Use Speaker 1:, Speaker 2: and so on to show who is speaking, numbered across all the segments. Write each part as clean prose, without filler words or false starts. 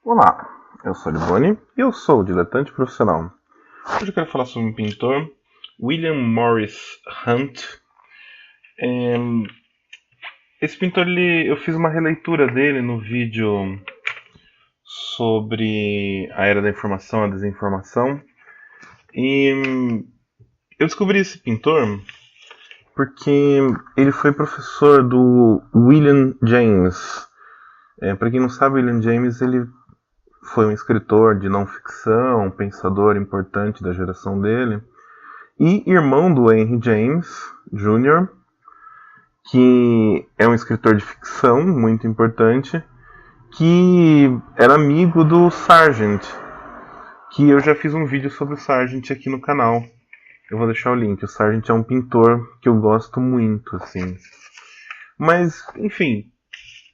Speaker 1: Olá, eu sou Livone e eu sou o diletante profissional. Hoje eu quero falar sobre um pintor, William Morris Hunt. É, Esse pintor, eu fiz uma releitura dele no vídeo sobre a era da informação, a desinformação. E eu descobri esse pintor porque ele foi professor do William James. Para quem não sabe, William James ele foi um escritor de não ficção, um pensador importante da geração dele, e irmão do Henry James Jr., que é um escritor de ficção muito importante, que era amigo do Sargent, que eu já fiz um vídeo sobre o Sargent aqui no canal. Eu vou deixar o link. O Sargent é um pintor que eu gosto muito, assim. Mas, enfim,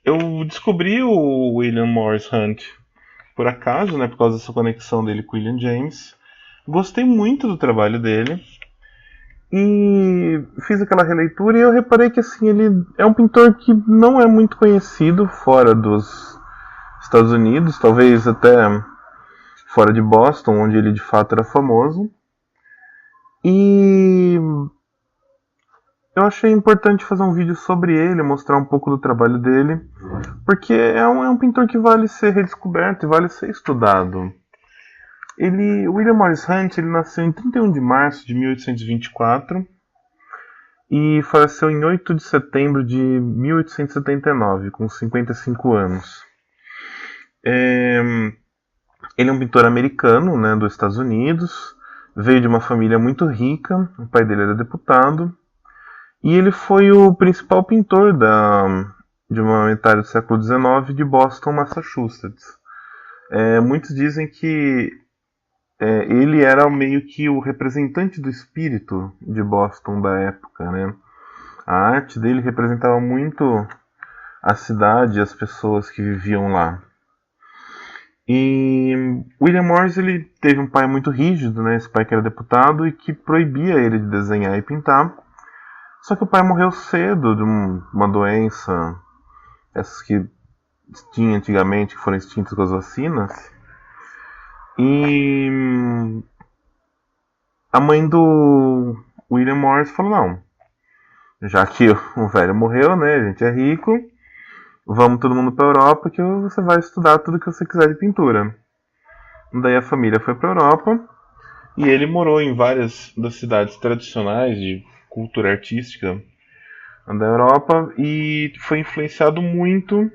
Speaker 1: eu descobri o William Morris Hunt por acaso, né, por causa dessa conexão dele com William James. Gostei muito do trabalho dele e fiz aquela releitura e eu reparei que assim ele é um pintor que não é muito conhecido fora dos Estados Unidos, talvez até fora de Boston, onde ele de fato era famoso. E eu achei importante fazer um vídeo sobre ele, mostrar um pouco do trabalho dele, porque é um pintor que vale ser redescoberto e vale ser estudado. William Morris Hunt, ele nasceu em 31 de março de 1824 e faleceu em 8 de setembro de 1879, com 55 anos. Ele é um pintor americano, né, dos Estados Unidos, veio de uma família muito rica, o pai dele era deputado, e ele foi o principal pintor de uma metade do século XIX de Boston, Massachusetts. Muitos dizem que ele era meio que o representante do espírito de Boston da época, né? A arte dele representava muito a cidade e as pessoas que viviam lá. E William Morris ele teve um pai muito rígido, né? Esse pai que era deputado e que proibia ele de desenhar e pintar. Só que o pai morreu cedo de uma doença, essas que tinha antigamente, que foram extintas com as vacinas. E a mãe do William Morris falou, não, já que o velho morreu, né, a gente é rico, vamos todo mundo para a Europa que você vai estudar tudo que você quiser de pintura. Daí a família foi para a Europa e ele morou em várias das cidades tradicionais de cultura artística da Europa e foi influenciado muito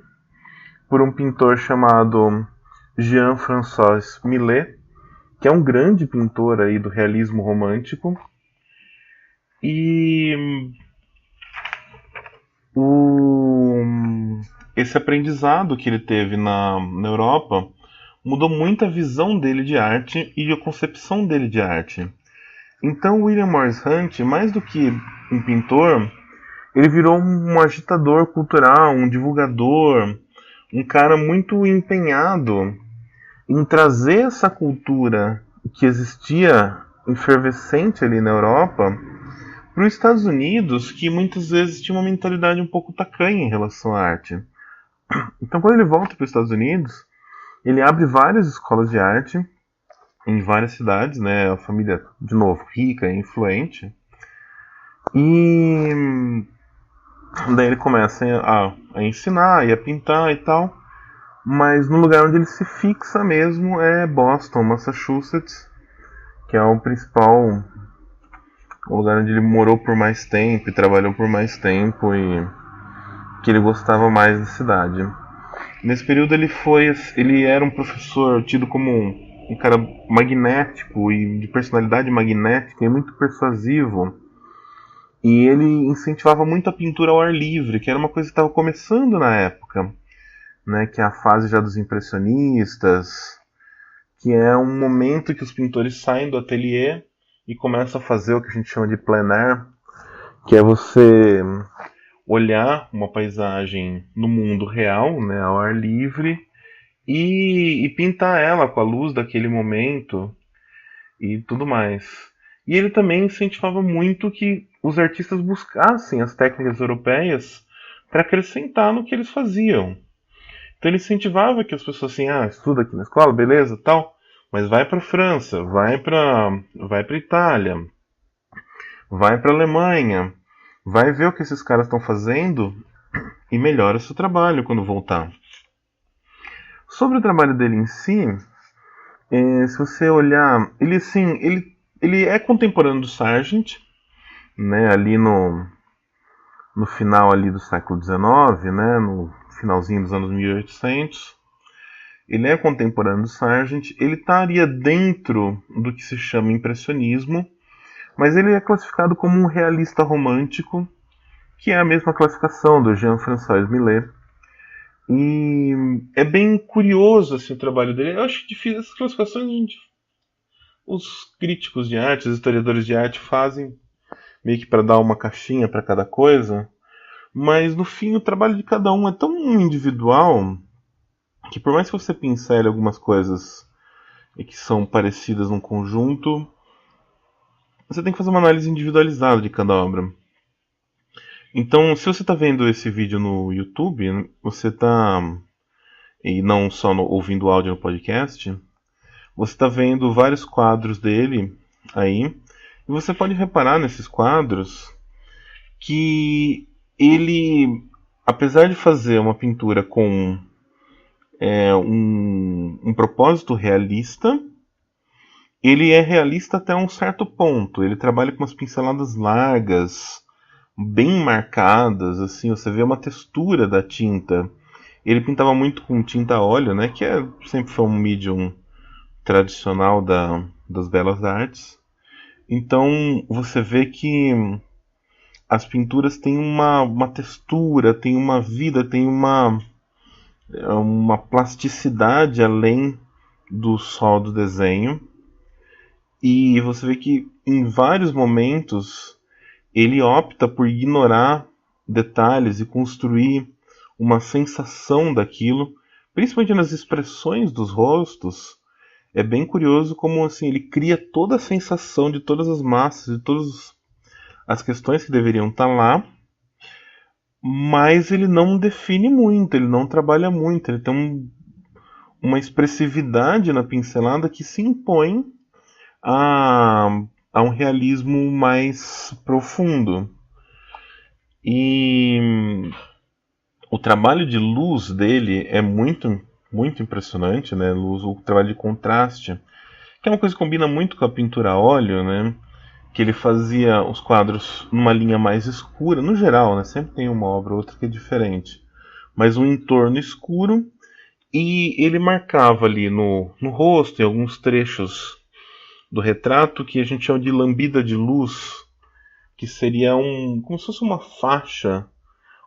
Speaker 1: por um pintor chamado Jean-François Millet, que é um grande pintor aí do realismo romântico. E esse aprendizado que ele teve na Europa mudou muito a visão dele de arte e a concepção dele de arte. Então William Morris Hunt, mais do que um pintor, ele virou um agitador cultural, um divulgador, um cara muito empenhado em trazer essa cultura que existia efervescente ali na Europa para os Estados Unidos, que muitas vezes tinha uma mentalidade um pouco tacanha em relação à arte. Então, quando ele volta para os Estados Unidos, ele abre várias escolas de arte em várias cidades, né? A família, de novo, rica e influente. E daí ele começa a ensinar e a pintar e tal. Mas no lugar onde ele se fixa mesmo é Boston, Massachusetts, que é o principal lugar onde ele morou por mais tempo e trabalhou por mais tempo e que ele gostava mais da cidade. Nesse período ele era um professor tido como um cara magnético e de personalidade magnética e muito persuasivo. E ele incentivava muito a pintura ao ar livre, que era uma coisa que estava começando na época. Né, que é a fase já dos impressionistas, que é um momento que os pintores saem do ateliê e começam a fazer o que a gente chama de plein air, que é você olhar uma paisagem no mundo real, né, ao ar livre, e pintar ela com a luz daquele momento e tudo mais. E ele também incentivava muito que os artistas buscassem as técnicas europeias para acrescentar no que eles faziam. Então ele incentivava que as pessoas assim, estuda aqui na escola, beleza, tal, mas vai para França, vai para Itália, vai para Alemanha, vai ver o que esses caras estão fazendo e melhora seu trabalho quando voltar. Sobre o trabalho dele em si, se você olhar, ele é contemporâneo do Sargent, né, ali no final ali do século XIX, né, no finalzinho dos anos 1800. Ele é contemporâneo do Sargent, ele estaria dentro do que se chama impressionismo, mas ele é classificado como um realista romântico, que é a mesma classificação do Jean-François Millet. E é bem curioso assim, o trabalho dele. Eu acho difícil essas classificações, os críticos de arte, os historiadores de arte fazem meio que para dar uma caixinha para cada coisa, mas no fim o trabalho de cada um é tão individual que por mais que você pincele algumas coisas que são parecidas num conjunto, você tem que fazer uma análise individualizada de cada obra. Então, se você está vendo esse vídeo no YouTube, você está, e não só ouvindo o áudio no podcast, você está vendo vários quadros dele aí, e você pode reparar nesses quadros que ele, apesar de fazer uma pintura com um propósito realista, ele é realista até um certo ponto. Ele trabalha com umas pinceladas largas, bem marcadas, assim, você vê uma textura da tinta. Ele pintava muito com tinta a óleo, né, que sempre foi um medium tradicional das belas artes. Então você vê que as pinturas têm uma textura, têm uma vida, têm uma plasticidade além só do desenho. E você vê que em vários momentos ele opta por ignorar detalhes e construir uma sensação daquilo, principalmente nas expressões dos rostos. É bem curioso como assim ele cria toda a sensação de todas as massas, de todas as questões que deveriam estar lá, mas ele não define muito, ele não trabalha muito, ele tem uma expressividade na pincelada que se impõe a um realismo mais profundo. E o trabalho de luz dele é muito, muito impressionante, né? O trabalho de contraste, que é uma coisa que combina muito com a pintura a óleo, né? Que ele fazia os quadros numa linha mais escura, no geral, né? Sempre tem uma obra ou outra que é diferente, mas um entorno escuro, e ele marcava ali no rosto, em alguns trechos do retrato, que a gente chama de lambida de luz, que seria como se fosse uma faixa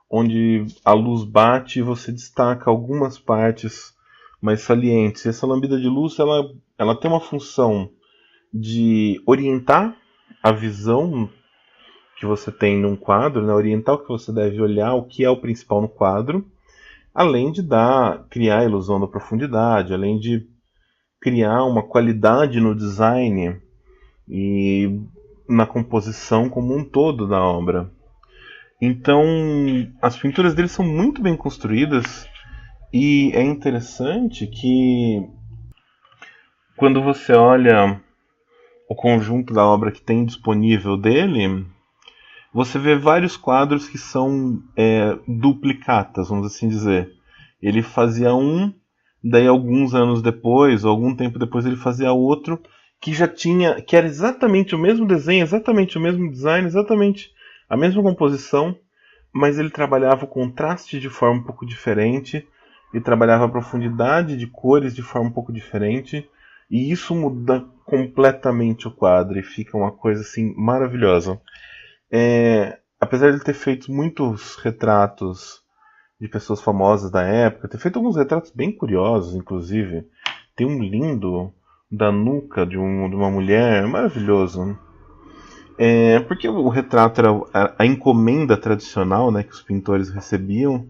Speaker 1: onde a luz bate e você destaca algumas partes mais salientes. E essa lambida de luz ela tem uma função de orientar a visão que você tem num quadro, né? Orientar o que você deve olhar, o que é o principal no quadro, além de criar a ilusão da profundidade, além de criar uma qualidade no design e na composição como um todo da obra. Então, as pinturas dele são muito bem construídas, e é interessante que quando você olha o conjunto da obra que tem disponível dele, você vê vários quadros que são duplicatas, vamos assim dizer. Ele fazia daí alguns anos depois, ou algum tempo depois, ele fazia outro, que era exatamente o mesmo desenho, exatamente o mesmo design, exatamente a mesma composição, mas ele trabalhava o contraste de forma um pouco diferente, ele trabalhava a profundidade de cores de forma um pouco diferente, e isso muda completamente o quadro e fica uma coisa assim maravilhosa. Apesar de ele ter feito muitos retratos de pessoas famosas da época, ter feito alguns retratos bem curiosos, inclusive. Tem um lindo da nuca de uma mulher, maravilhoso. Porque o retrato era a encomenda tradicional, né, que os pintores recebiam.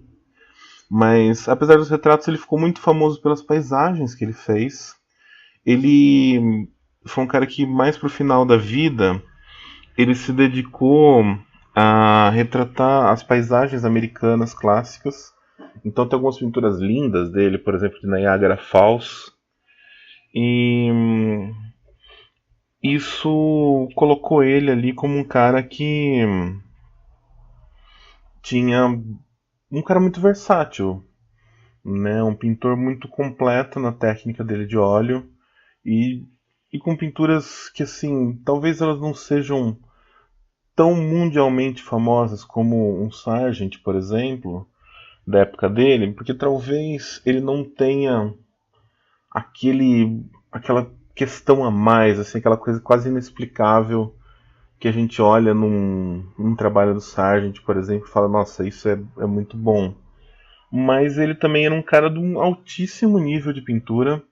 Speaker 1: Mas, apesar dos retratos, ele ficou muito famoso pelas paisagens que ele fez. Ele foi um cara que, mais pro final da vida, ele se dedicou a retratar as paisagens americanas clássicas, Então tem algumas pinturas lindas dele, por exemplo, de Niagara Falls. E isso colocou ele ali como um cara que tinha um cara muito versátil, né? Um pintor muito completo na técnica dele de óleo e, e com pinturas que assim, talvez elas não sejam tão mundialmente famosas como um Sargent, por exemplo, da época dele, porque talvez ele não tenha aquela questão a mais, assim, aquela coisa quase inexplicável que a gente olha num trabalho do Sargent, por exemplo, e fala, nossa, isso é muito bom. Mas ele também era um cara de um altíssimo nível de pintura,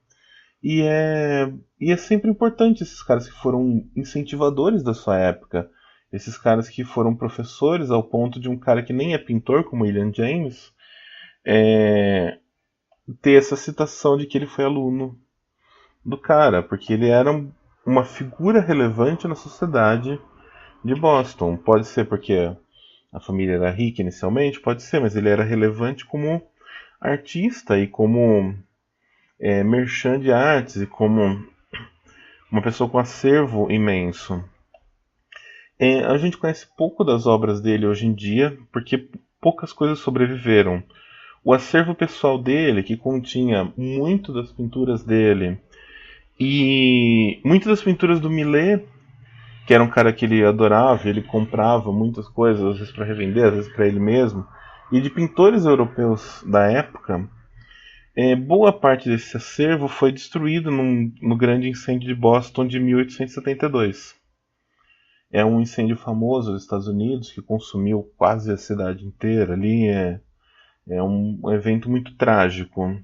Speaker 1: e é sempre importante esses caras que foram incentivadores da sua época, esses caras que foram professores ao ponto de um cara que nem é pintor, como William James, é, ter essa citação de que ele foi aluno do cara, porque ele era uma figura relevante na sociedade de Boston. Pode ser porque a família era rica inicialmente, pode ser, mas ele era relevante como artista e como merchan de artes e como uma pessoa com acervo imenso. A gente conhece pouco das obras dele hoje em dia, porque poucas coisas sobreviveram. O acervo pessoal dele, que continha muito das pinturas dele, e muitas das pinturas do Millet, que era um cara que ele adorava, ele comprava muitas coisas, às vezes para revender, às vezes para ele mesmo, e de pintores europeus da época, boa parte desse acervo foi destruído no grande incêndio de Boston de 1872. É um incêndio famoso dos Estados Unidos que consumiu quase a cidade inteira ali. É um evento muito trágico.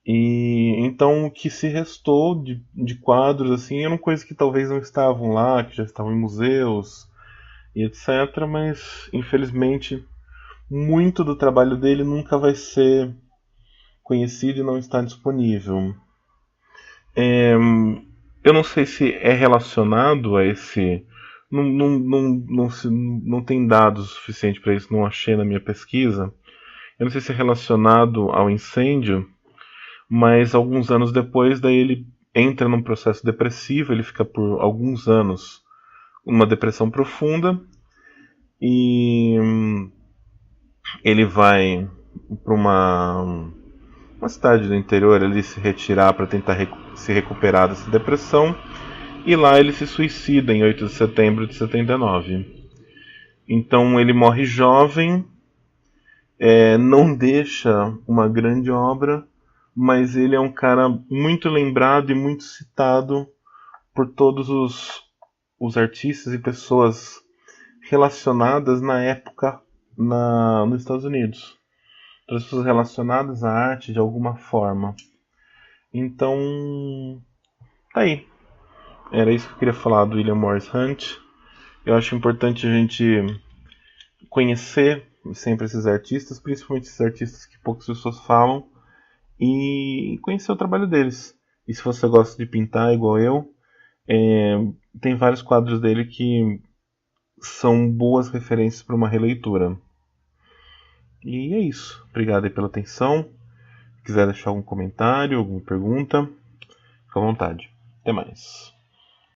Speaker 1: E então o que se restou de quadros assim eram coisas que talvez não estavam lá, que já estavam em museus e etc. Mas infelizmente muito do trabalho dele nunca vai ser conhecido e não está disponível. É, eu não sei se é relacionado a esse. Não tem dados suficientes para isso, não achei na minha pesquisa. Eu não sei se é relacionado ao incêndio, mas alguns anos depois, daí ele entra num processo depressivo, ele fica por alguns anos numa depressão profunda e ele vai para uma cidade do interior ali se retirar para tentar se recuperar dessa depressão. E lá ele se suicida em 8 de setembro de 79. Então ele morre jovem, não deixa uma grande obra, mas ele é um cara muito lembrado e muito citado por todos os artistas e pessoas relacionadas na época nos Estados Unidos. Todas as pessoas relacionadas à arte de alguma forma. Então, tá aí. Era isso que eu queria falar do William Morris Hunt. Eu acho importante a gente conhecer sempre esses artistas, principalmente esses artistas que poucas pessoas falam, e conhecer o trabalho deles. E se você gosta de pintar igual eu, é, tem vários quadros dele que são boas referências para uma releitura. E é isso. Obrigado aí pela atenção. Se quiser deixar algum comentário, alguma pergunta, fica à vontade. Até mais.